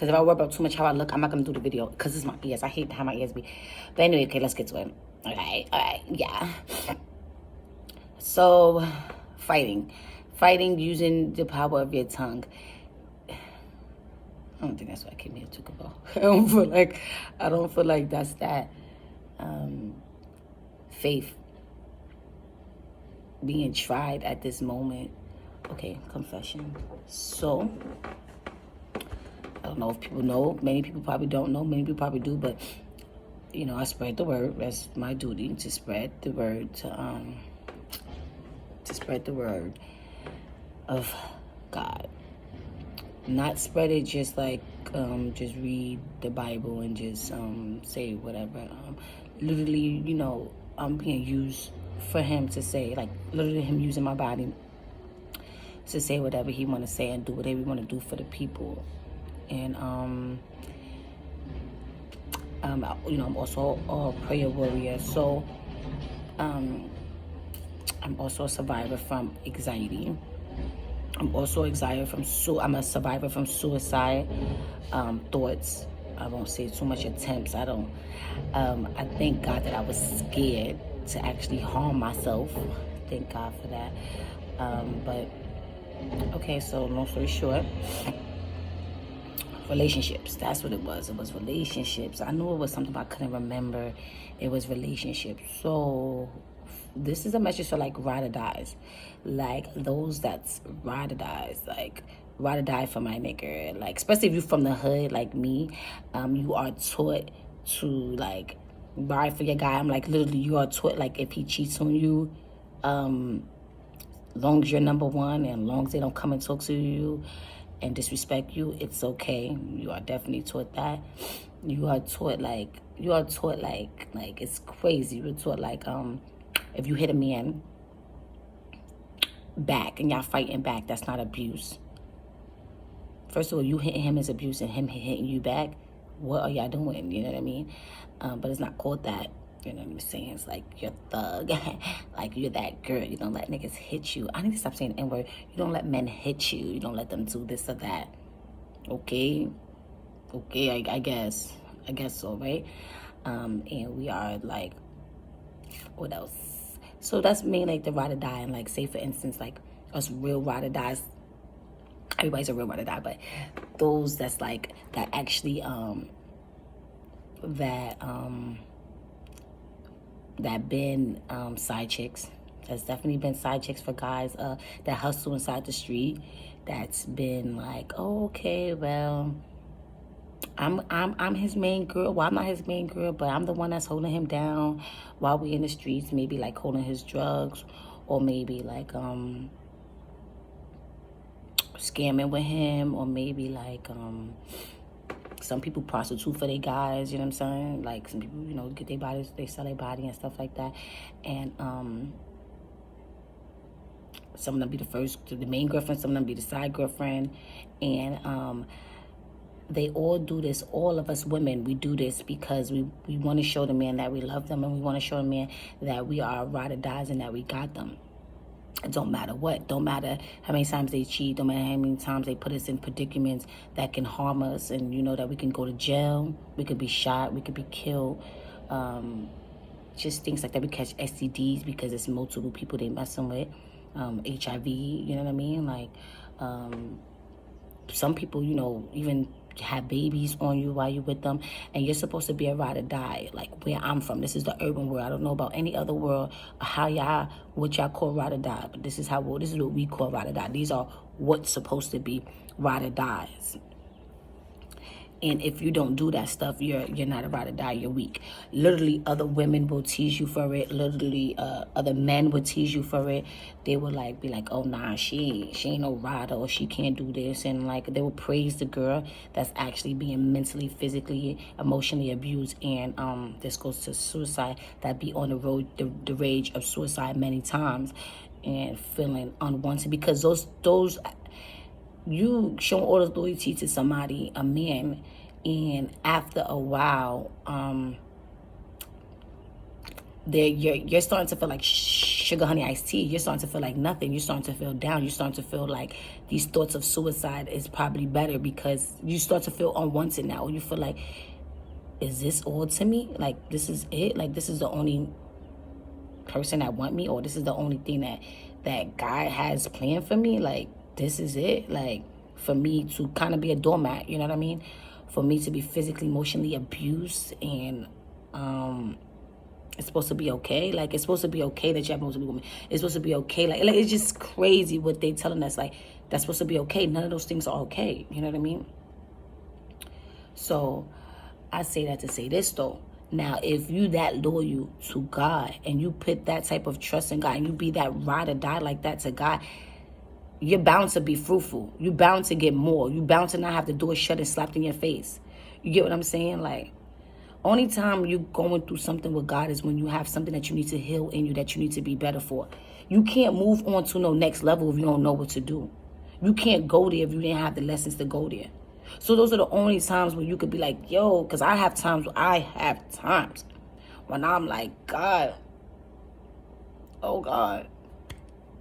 Because if I worry about too much how I look, I'm not going to do the video. Because it's my ears. I hate how my ears be. But anyway, okay, let's get to it. All right, yeah. So, fighting using the power of your tongue. I don't think that's what I came here to talk about. I don't feel like that's that faith being tried at this moment. Okay, confession. So, I don't know if people know. Many people probably don't know. Many people probably do, but you know, I spread the word. That's my duty, to spread the word, to spread the word of God. Not spread it just like just read the Bible and just say whatever. Literally, you know, I'm being used for him to say, like literally him using my body to say whatever he want to say and do whatever he want to do for the people. And you know, I'm also a prayer warrior, so I'm also a survivor from anxiety. I'm also a survivor from suicide thoughts. I won't say too much attempts. I thank God that I was scared to actually harm myself. Thank God for that. But okay, so long story short, relationships. That's what it was. It was relationships. I knew it was something, but I couldn't remember. It was relationships. So this is a message for like ride or dies, like those that's ride or dies, like ride or die for my nigga. Like especially if you're from the hood like me, you are taught to like ride for your guy. I'm like literally you are taught like if he cheats on you, long as you're number one and long as they don't come and talk to you and disrespect you, it's okay. You are definitely taught that. You are taught like it's crazy. You're taught like if you hit a man back and y'all fighting back, that's not abuse. First of all, you hitting him is abuse, and him hitting you back, what are y'all doing? You know what I mean? But it's not called that. You know what I'm saying? It's like you're thug. Like you're that girl. You don't let niggas hit you. I need to stop saying the N-word. You don't let men hit you. You don't let them do this or that. Okay? Okay, I guess. I guess so, right? And we are like, what else? So that's me, like the ride or die. And like, say for instance, like us real ride or dies. Everybody's a real ride or die, but those that's like, that actually, that been side chicks. That's definitely been side chicks for guys that hustle inside the street. That's been like, oh, okay, well, I'm his main girl. Well, I'm not his main girl, but I'm the one that's holding him down while we in the streets. Maybe like holding his drugs, or maybe like scamming with him, or maybe like some people prostitute for their guys, you know what I'm saying? Like some people, you know, get their bodies, they sell their body and stuff like that. And some of them be the main girlfriend, some of them be the side girlfriend. And they all do this. All of us women, we do this because we want to show the man that we love them, and we want to show the man that we are ride or dies and that we got them. It don't matter what. Don't matter how many times they cheat. Don't matter how many times they put us in predicaments that can harm us, and you know that we can go to jail, we could be shot, we could be killed. Just things like that. We catch STDs because it's multiple people they messing with. HIV, you know what I mean? Like some people, you know, even have babies on you while you're with them, and you're supposed to be a ride or die. Like where I'm from, this is the urban world. I don't know about any other world or how what y'all call ride or die, but this is what we call ride or die. These are what's supposed to be ride or dies. And if you don't do that stuff, you're not a ride or die, you're weak. Literally, other women will tease you for it. Literally, other men will tease you for it. They will like be like, oh nah, she ain't no rider, or she can't do this. And like they will praise the girl that's actually being mentally, physically, emotionally abused. And this goes to suicide, that be on the road, the rage of suicide many times, and feeling unwanted because those you show all the loyalty to somebody, a man, and after a while, you're starting to feel like sugar honey iced tea, you're starting to feel like nothing. You're starting to feel down. You're starting to feel like these thoughts of suicide is probably better, because you start to feel unwanted now. You feel like, is this all to me? Like, this is it? Like, this is the only person that want me, or this is the only thing that God has planned for me? Like, this is it? Like, for me to kind of be a doormat, you know what I mean? For me to be physically, emotionally abused, and it's supposed to be okay. Like, it's supposed to be okay that you're supposed to be woman. It's supposed to be okay. Like it's just crazy what they telling us. Like, that's supposed to be okay. None of those things are okay. You know what I mean? So I say that to say this though. Now, if you that loyal to God, and you put that type of trust in God, and you be that ride or die like that to God, you're bound to be fruitful. You're bound to get more. You're bound to not have the door shut and slapped in your face. You get what I'm saying? Like, only time you're going through something with God is when you have something that you need to heal in you, that you need to be better for. You can't move on to no next level if you don't know what to do. You can't go there if you didn't have the lessons to go there. So those are the only times where you could be like, yo, because I have times when I'm like, God, oh God.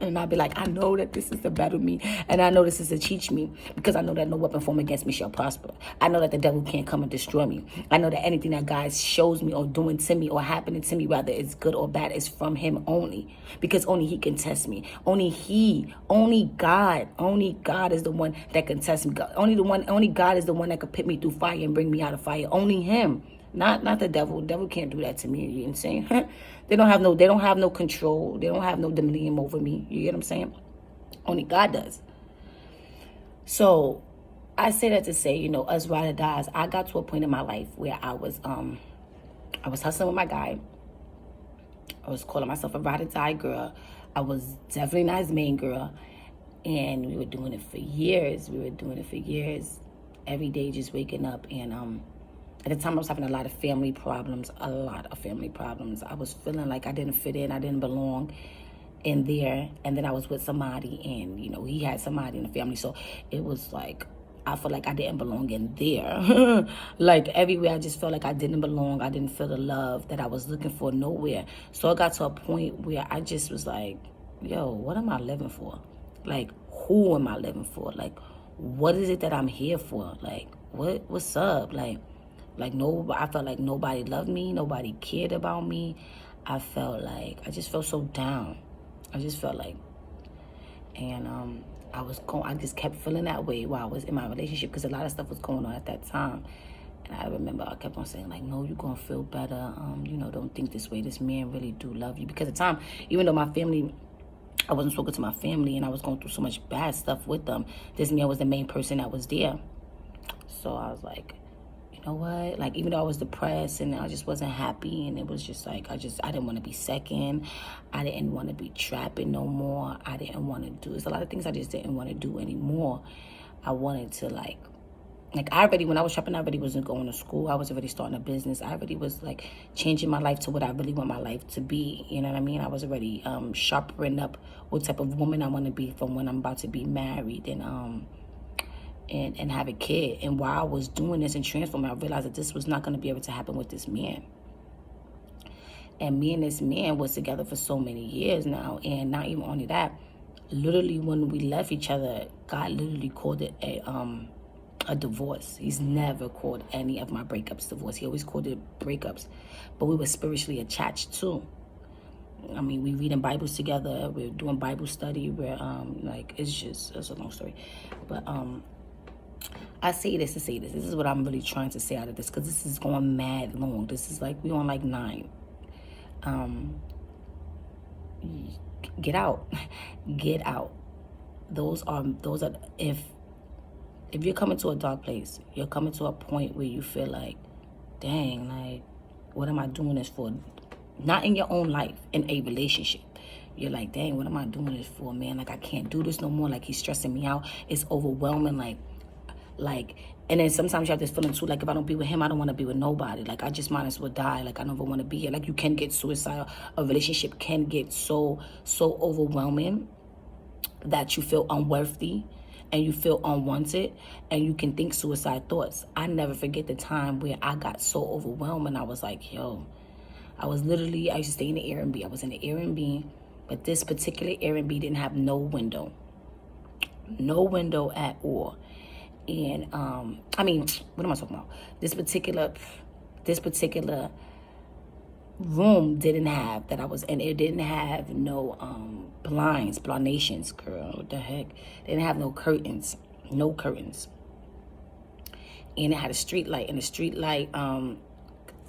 And I'll be like, I know that this is to better me. And I know this is to teach me. Because I know that no weapon formed against me shall prosper. I know that the devil can't come and destroy me. I know that anything that God shows me or doing to me or happening to me, whether it's good or bad, is from him only. Because only he can test me. Only God is the one that can test me. Only God is the one that can put me through fire and bring me out of fire. Only him. Not the devil. The devil can't do that to me. You know what I'm saying? They don't have no control. They don't have no dominion over me. You get what I'm saying? Only God does. So I say that to say, us ride or dies. I got to a point in my life where I was hustling with my guy. I was calling myself a ride or die girl. I was definitely not his main girl. And we were doing it for years. Every day just waking up. And at the time, I was having a lot of family problems. I was feeling like I didn't fit in. I didn't belong in there. And then I was with somebody, and, he had somebody in the family. So it was like, I felt like I didn't belong in there. Like, everywhere, I just felt like I didn't belong. I didn't feel the love that I was looking for nowhere. So it got to a point where I just was like, yo, what am I living for? Like, who am I living for? Like, what is it that I'm here for? Like, what's up? I felt like nobody loved me. Nobody cared about me. I just felt so down. And I just kept feeling that way while I was in my relationship, because a lot of stuff was going on at that time. And I remember I kept on saying, like, no, you're going to feel better. Don't think this way. This man really do love you. Because at the time, even though I wasn't spoken to my family, and I was going through so much bad stuff with them, this man was the main person that was there. So I was like, you know what? Like, even though I was depressed and I just wasn't happy, and it was just like, I didn't want to be second. I didn't want to be trapping no more. I didn't want to do, there's a lot of things I just didn't want to do anymore. I wanted to when I was trapping, I already wasn't going to school. I was already starting a business. I already was like changing my life to what I really want my life to be. You know what I mean? I was already sharpening up what type of woman I want to be from when I'm about to be married and have a kid. And while I was doing this and transforming, I realized that this was not going to be able to happen with this man. And me and this man was together for so many years now. And not even only that, literally when we left each other, God literally called it a divorce. He's never called any of my breakups divorce. He always called it breakups. But we were spiritually attached too. I mean, we reading Bibles together. We're doing Bible study. We're it's a long story. But I say this to say this. This is what I'm really trying to say out of this, because this is going mad long. This is like, we on like 9. Get out. Get out. Those are if you're coming to a dark place, you're coming to a point where you feel like, dang, like, what am I doing this for? Not in your own life, in a relationship. You're like, dang, what am I doing this for, man? Like, I can't do this no more. Like, he's stressing me out. It's overwhelming. And then sometimes you have this feeling too, like, if I don't be with him, I don't want to be with nobody. Like, I just might as well die. Like, I never want to be here. Like, you can get suicidal. A relationship can get so overwhelming that you feel unworthy and you feel unwanted, and you can think suicide thoughts. I never forget the time where I got so overwhelmed, and I was like, yo, I used to stay in the Airbnb. I was in the Airbnb, But this particular Airbnb didn't have no window. No window at all. And I mean, what am I talking about? This particular room didn't have that I was in. It didn't have no blinds, blindations, girl. What the heck? They didn't have no curtains. No curtains. And it had a street light, and the street light come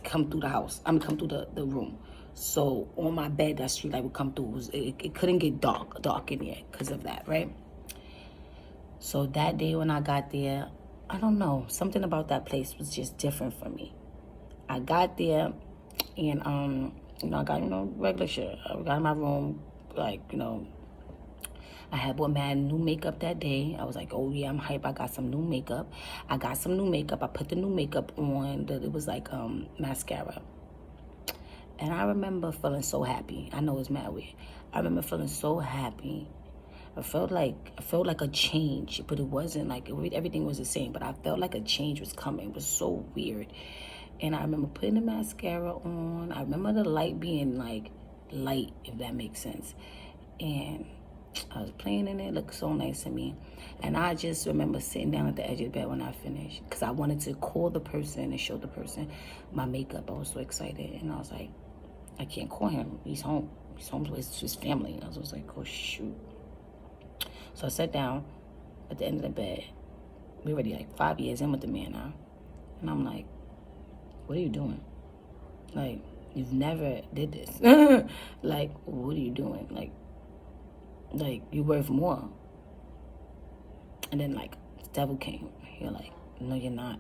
through the house. Come through the room. So on my bed, that street light would come through. It couldn't get dark in there because of that, right? So that day when I got there, I don't know, something about that place was just different for me. I got there, and I got regular shit. I got in my room, like I had bought mad new makeup that day. I was like, oh yeah, I'm hype. I got some new makeup. I put the new makeup on. It was like mascara. And I remember feeling so happy. I know it's mad weird. I remember feeling so happy. I felt like a change, but it wasn't like everything was the same. But I felt like a change was coming. It was so weird. And I remember putting the mascara on. I remember the light being like light, if that makes sense. And I was playing in it. It looked so nice to me. And I just remember sitting down at the edge of the bed when I finished, because I wanted to call the person and show the person my makeup. I was so excited. And I was like, I can't call him. He's home. He's home with his family. And I was like, oh, shoot. So I sat down at the end of the bed. We're already like 5 years in with the man now. And I'm like, what are you doing? Like, you've never did this. Like, what are you doing? Like you're worth more. And then like the devil came. You're like, no, you're not.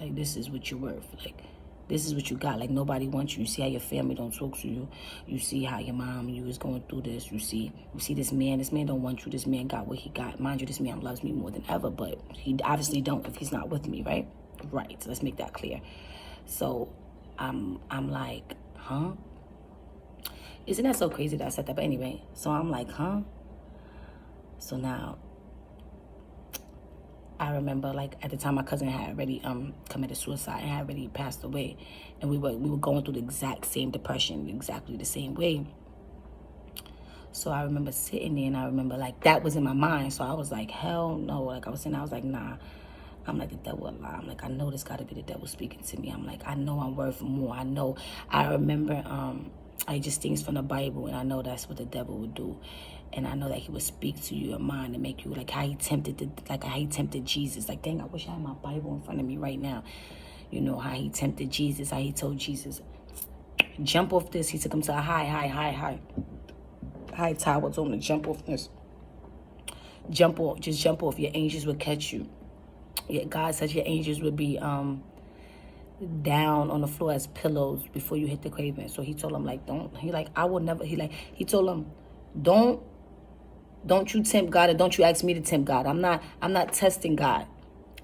Like, this is what you're worth. Like, this is what you got. Like, nobody wants you. You see how your family don't talk to you. You see how your mom, you was going through this. You see this man. This man don't want you. This man got what he got. Mind you, this man loves me more than ever, but he obviously don't if he's not with me, right? Right. So let's make that clear. So I'm like, huh? Isn't that so crazy that I said that? But anyway, so I'm like, huh? So now I remember, like, at the time my cousin had already committed suicide and had already passed away, and we were going through the exact same depression, exactly the same way. So I remember sitting there, and I remember, like, that was in my mind. So I was like, hell no. Like, I was like, nah. I'm like, the devil a lie. I'm like, I know this got to be the devil speaking to me. I'm like, I know I'm worth more. I remember just things from the Bible, and I know that's what the devil would do. And I know that he would speak to your mind and make you, like how he tempted Jesus. Like, dang, I wish I had my Bible in front of me right now. You know, how he tempted Jesus, how he told Jesus, jump off this. He took him to a high tower, told him to jump off this. Jump off, just jump off. Your angels would catch you. Yeah, God said your angels would be down on the floor as pillows before you hit the pavement. So he told him, like, he told him, don't you tempt God, and don't you ask me to tempt God. I'm not testing God.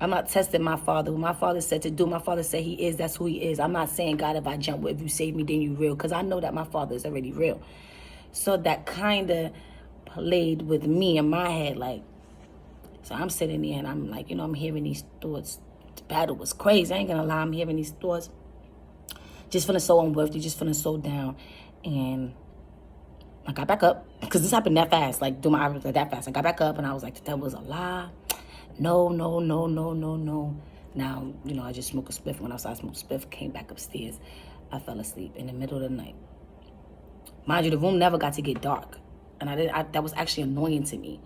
I'm not testing my Father. What my Father said to do, my Father said he is, that's who he is. I'm not saying, God, if you save me, then you real. Because I know that my Father is already real. So that kind of played with me in my head, like, so I'm sitting there and I'm like, I'm hearing these thoughts. The battle was crazy. I ain't gonna lie, I'm hearing these thoughts. Just feeling so unworthy, just feeling so down. And I got back up, because this happened that fast, like, do my eyes that fast. I got back up and I was like, the devil was a lie. No. Now, I just smoked a spliff. When I started smoking a spliff, came back upstairs. I fell asleep in the middle of the night. Mind you, the room never got to get dark. And that was actually annoying to me.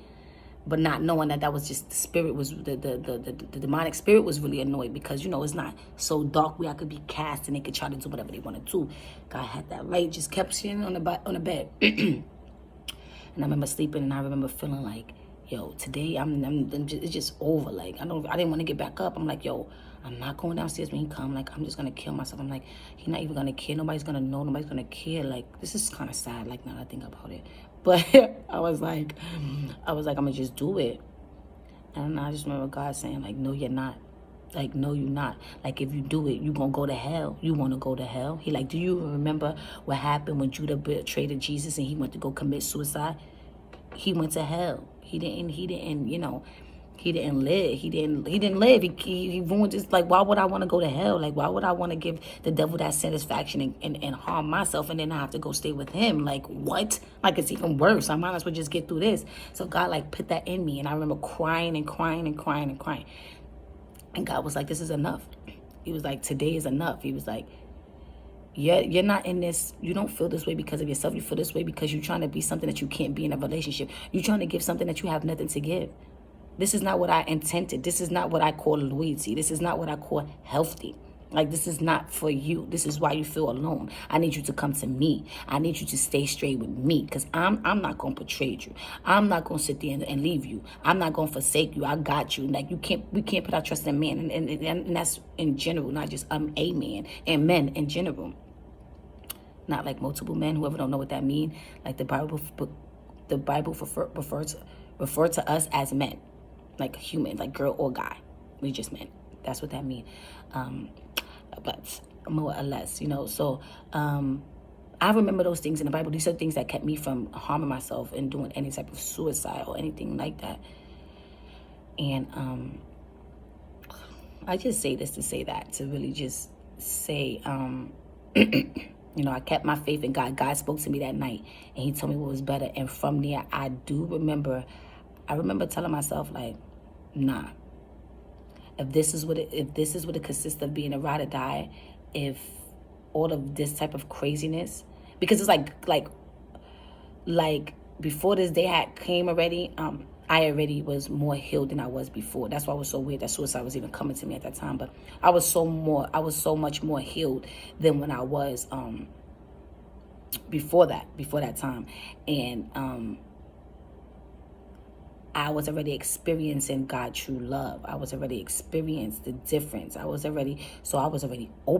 But not knowing that was just the spirit was, the demonic spirit was really annoyed, because, it's not so dark where I could be cast and they could try to do whatever they want to do. God had that light, just kept sitting on the bed. And I remember sleeping, and I remember feeling like, yo, today it's just over. Like, I didn't want to get back up. I'm like, yo, I'm not going downstairs when he come. Like, I'm just going to kill myself. I'm like, he's not even going to care. Nobody's going to know. Nobody's going to care. Like, this is kind of sad, like, now that I think about it. But I was like, I'm going to just do it. And I just remember God saying, like, no, you're not. Like, no, you're not. Like, if you do it, you're going to go to hell. You want to go to hell? He like, do you remember what happened when Judah betrayed Jesus and he went to go commit suicide? He went to hell. He didn't, He didn't live. He didn't live. He ruined his, like, why would I want to go to hell? Like, why would I want to give the devil that satisfaction and harm myself and then I have to go stay with him? Like, what? Like, it's even worse. I might as well just get through this. So God, like, put that in me. And I remember crying and crying and crying and crying. And God was like, this is enough. He was like, today is enough. He was like, yeah, you're not in this. You don't feel this way because of yourself. You feel this way because you're trying to be something that you can't be in a relationship. You're trying to give something that you have nothing to give. This is not what I intended. This is not what I call loyalty. This is not what I call healthy. Like, this is not for you. This is why you feel alone. I need you to come to me. I need you to stay straight with me, because I'm not going to betray you. I'm not going to sit there and leave you. I'm not going to forsake you. I got you. Like, we can't put our trust in man. And that's in general, not just a man, and men in general. Not like multiple men. Whoever don't know what that means, like the Bible refer to us as men. Like human, like girl or guy. We just men. That's what that means. But more or less, you know. So I remember those things in the Bible. These are things that kept me from harming myself and doing any type of suicide or anything like that. And I just say this to say that, to really just say, you know, I kept my faith in God. God spoke to me that night and he told me what was better. And from there, I remember telling myself, like, nah, if this is what it consists of being a ride or die, if all of this type of craziness, because it's like before this day had came already, I already was more healed than I was before. That's why it was so weird that suicide was even coming to me at that time. But I was so much more healed than when I was before that time. And I was already experiencing God's true love. I was already experiencing the difference. I was already open.